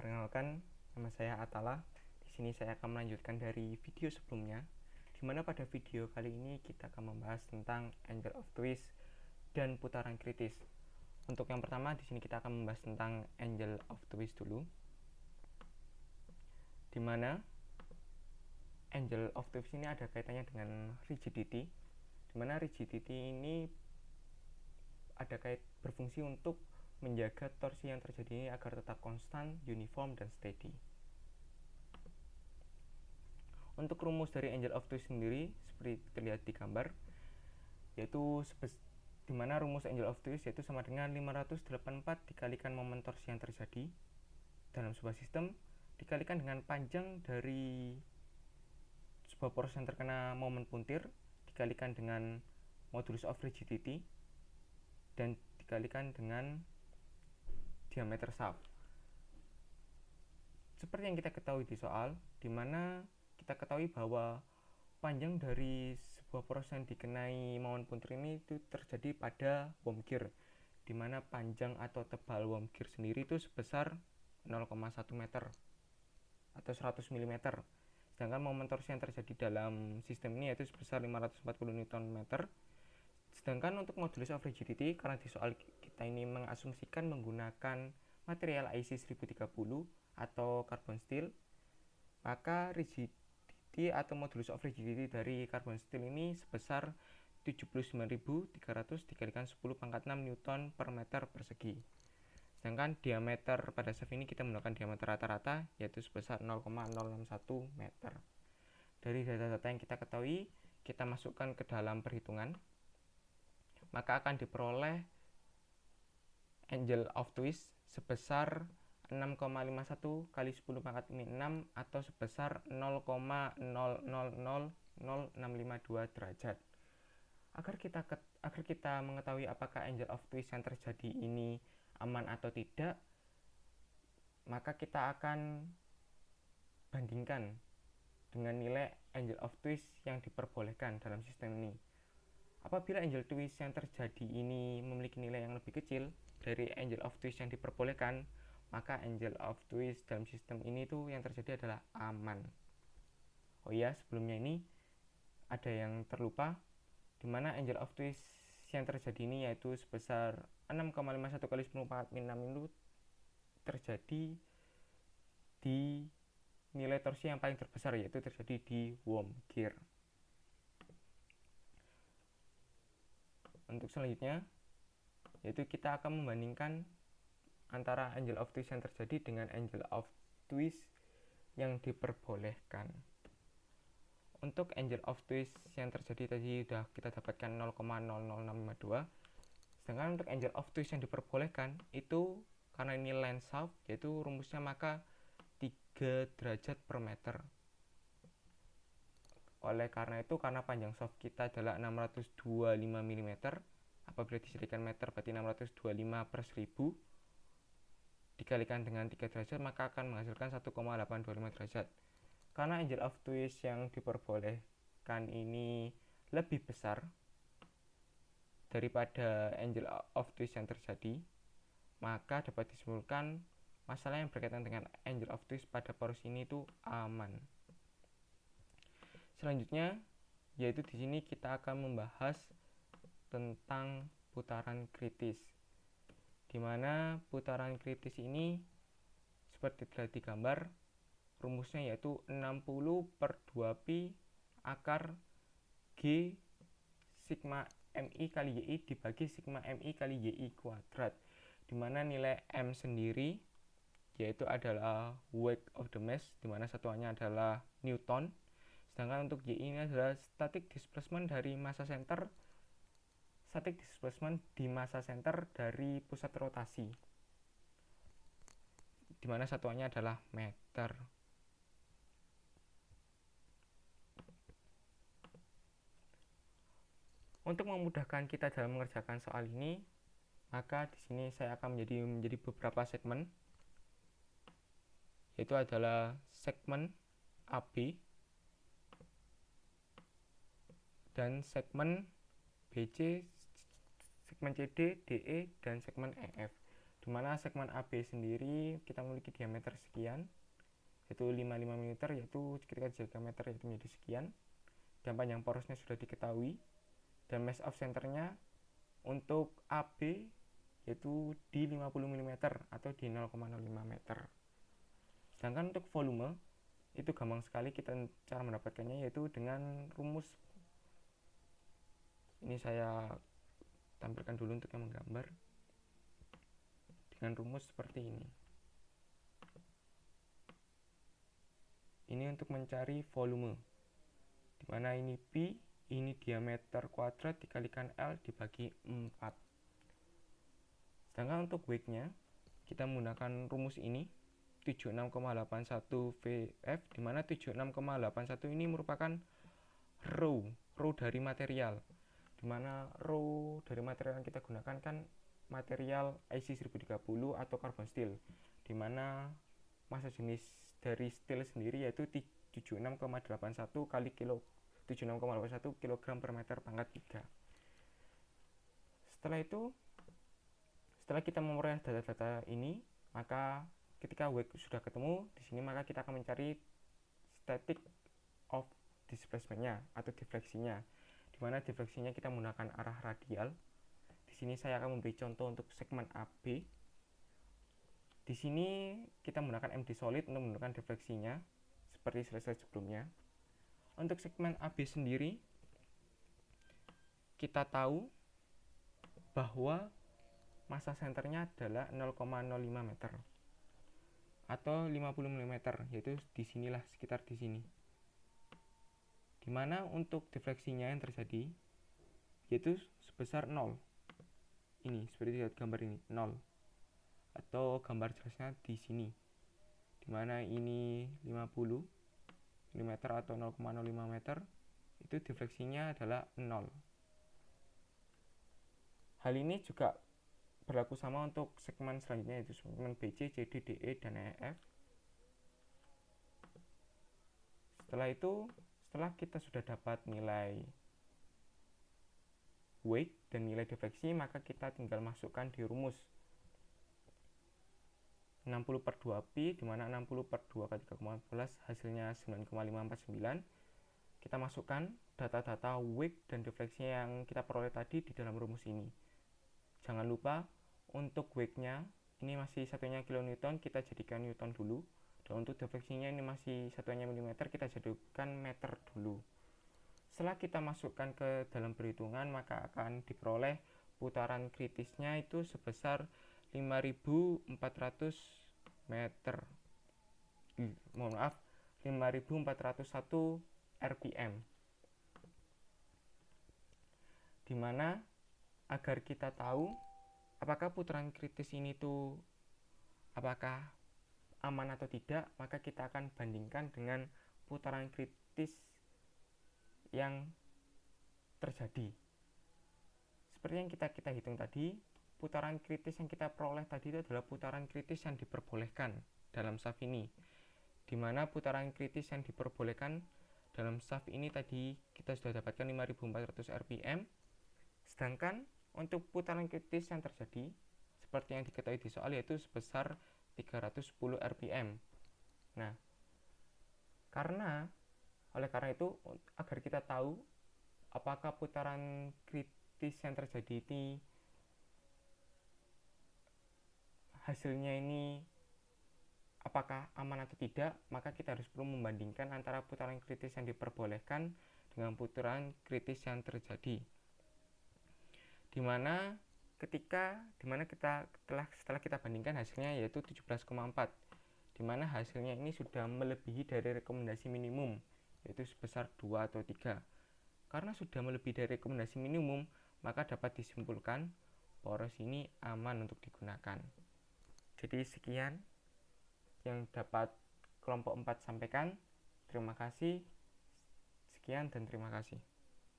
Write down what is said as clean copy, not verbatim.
Perkenalkan, nama saya Atala. Di sini saya akan melanjutkan dari video sebelumnya, di mana pada video kali ini kita akan membahas tentang angle of twist dan putaran kritis. Untuk yang pertama, di sini kita akan membahas tentang angle of twist dulu, di mana angle of twist ini ada kaitannya dengan rigidity, di mana rigidity ini ada berfungsi untuk menjaga torsi yang terjadi ini agar tetap konstan, uniform, dan steady. Untuk rumus dari angle of twist sendiri seperti terlihat di gambar, yaitu di mana rumus angle of twist yaitu sama dengan 584 dikalikan momen torsi yang terjadi dalam sebuah sistem dikalikan dengan panjang dari sebuah poros yang terkena momen puntir dikalikan dengan modulus of rigidity dan dikalikan dengan diameter shaft. Seperti yang kita ketahui di soal, di mana kita ketahui bahwa panjang dari sebuah poros yang dikenai momen puntir ini itu terjadi pada worm gear, di mana panjang atau tebal worm gear sendiri itu sebesar 0,1 meter atau 100 mm. Sedangkan momen torsi yang terjadi dalam sistem ini yaitu sebesar 540 Nm. Sedangkan untuk modulus of rigidity, karena di soal kita ini mengasumsikan menggunakan material IC 1030 atau carbon steel, maka rigidity atau modulus of rigidity dari carbon steel ini sebesar 79.300 dikalikan 10 pangkat 6 Newton per meter persegi. Sedangkan diameter pada shaft ini kita menggunakan diameter rata-rata yaitu sebesar 0,061 meter. Dari data-data yang kita ketahui, kita masukkan ke dalam perhitungan, maka akan diperoleh angle of twist sebesar 6,51 kali 10 pangkat 6 atau sebesar 0,00000652 derajat. Agar kita mengetahui apakah angle of twist yang terjadi ini aman atau tidak, maka kita akan bandingkan dengan nilai angle of twist yang diperbolehkan dalam sistem ini. Apabila angle twist yang terjadi ini memiliki nilai yang lebih kecil dari angle of twist yang diperbolehkan, maka angle of twist dalam sistem ini tuh yang terjadi adalah aman. Oh iya, sebelumnya ini ada yang terlupa, di mana angle of twist yang terjadi ini yaitu sebesar 6,51 kali 10 pangkat 6 itu terjadi di nilai torsi yang paling terbesar, yaitu terjadi di worm gear. Untuk selanjutnya, yaitu kita akan membandingkan antara angle of twist yang terjadi dengan angle of twist yang diperbolehkan. Untuk angle of twist yang terjadi tadi sudah kita dapatkan 0,00652. Sedangkan untuk angle of twist yang diperbolehkan itu karena ini length shaft, yaitu rumusnya maka 3 derajat per meter. Oleh karena itu, karena panjang shaft kita adalah 625 mm, apabila dijadikan meter berarti 625 per 1000 dikalikan dengan 3 derajat maka akan menghasilkan 1,825 derajat. Karena angle of twist yang diperbolehkan ini lebih besar daripada angle of twist yang terjadi, maka dapat disimpulkan masalah yang berkaitan dengan angle of twist pada poros ini itu aman. Selanjutnya, yaitu di sini kita akan membahas tentang putaran kritis, di mana putaran kritis ini seperti terlihat di gambar, rumusnya yaitu 60 per 2pi akar G sigma MI kali YI dibagi sigma MI kali YI kuadrat, di mana nilai M sendiri yaitu adalah weight of the mass, di mana satuannya adalah Newton. Sedangkan untuk Y ini adalah static displacement dari massa center, static displacement di massa center dari pusat rotasi, di mana satuannya adalah meter. Untuk memudahkan kita dalam mengerjakan soal ini, maka di sini saya akan menjadi beberapa segmen, yaitu adalah segmen AB dan segmen BC, segmen CD, DE, dan segmen EF. dimana segmen AB sendiri kita memiliki diameter sekian, yaitu 55 mm, yaitu ketika diameter yaitu menjadi sekian, dan panjang porosnya sudah diketahui, dan mass of center-nya untuk AB yaitu di 50 mm atau di 0,05 meter. Sedangkan untuk volume itu gampang sekali, kita cara mendapatkannya yaitu dengan rumus. Ini saya tampilkan dulu untuk yang menggambar dengan rumus seperti ini. Ini untuk mencari volume, dimana ini P, ini diameter kuadrat dikalikan L dibagi 4. Sedangkan untuk weight-nya kita menggunakan rumus ini 76,81 VF, dimana 76,81 ini merupakan rho dari material, dimana rho dari material yang kita gunakan kan material IC 1030 atau carbon steel, dimana massa jenis dari steel sendiri yaitu 76,81 kali 76,81 kg per meter pangkat 3. Setelah kita memperoleh data-data ini, maka ketika weight sudah ketemu di sini, maka kita akan mencari static of displacement-nya atau defleksinya, di mana defleksinya kita menggunakan arah radial. Di sini saya akan memberi contoh untuk segmen AB. Di sini kita menggunakan MD solid untuk menggunakan defleksinya seperti slide sebelumnya. Untuk segmen AB sendiri, kita tahu bahwa massa senternya adalah 0,05 meter atau 50 mm, yaitu di sinilah, sekitar di sini. Dimana untuk defleksinya yang terjadi yaitu sebesar 0. Ini seperti lihat gambar ini, 0. Atau gambar jelasnya di sini. Dimana ini 50 mm atau 0,05 meter, itu defleksinya adalah 0. Hal ini juga berlaku sama untuk segmen selanjutnya, yaitu segmen BC, CD, DE, dan EF. Setelah kita sudah dapat nilai weight dan nilai defleksi, maka kita tinggal masukkan di rumus 60/2pi, dimana 60/2 kali 3,14 hasilnya 9,549. Kita masukkan data-data weight dan defleksi yang kita peroleh tadi di dalam rumus ini. Jangan lupa untuk weight-nya ini masih satuannya kilonewton, kita jadikan newton dulu, dan untuk defleksinya ini masih satuannya milimeter, kita jadikan meter dulu. Setelah kita masukkan ke dalam perhitungan, maka akan diperoleh putaran kritisnya itu sebesar 5.400 meter. 5.401 rpm. Dimana agar kita tahu apakah putaran kritis ini tuh apakah aman atau tidak, maka kita akan bandingkan dengan putaran kritis yang terjadi. Seperti yang kita hitung tadi, putaran kritis yang kita peroleh tadi itu adalah putaran kritis yang diperbolehkan dalam shaft ini, dimana putaran kritis yang diperbolehkan dalam shaft ini tadi kita sudah dapatkan 5.400 rpm. Sedangkan untuk putaran kritis yang terjadi seperti yang diketahui di soal yaitu sebesar 310 rpm. Nah, oleh karena itu, agar kita tahu apakah putaran kritis yang terjadi ini hasilnya ini apakah aman atau tidak, maka kita harus perlu membandingkan antara putaran kritis yang diperbolehkan dengan putaran kritis yang terjadi. Dimana setelah kita bandingkan hasilnya yaitu 17,4, dimana hasilnya ini sudah melebihi dari rekomendasi minimum yaitu sebesar 2 atau 3. Karena sudah melebihi dari rekomendasi minimum, maka dapat disimpulkan poros ini aman untuk digunakan. Jadi sekian yang dapat kelompok 4 sampaikan. Terima kasih. Sekian dan terima kasih.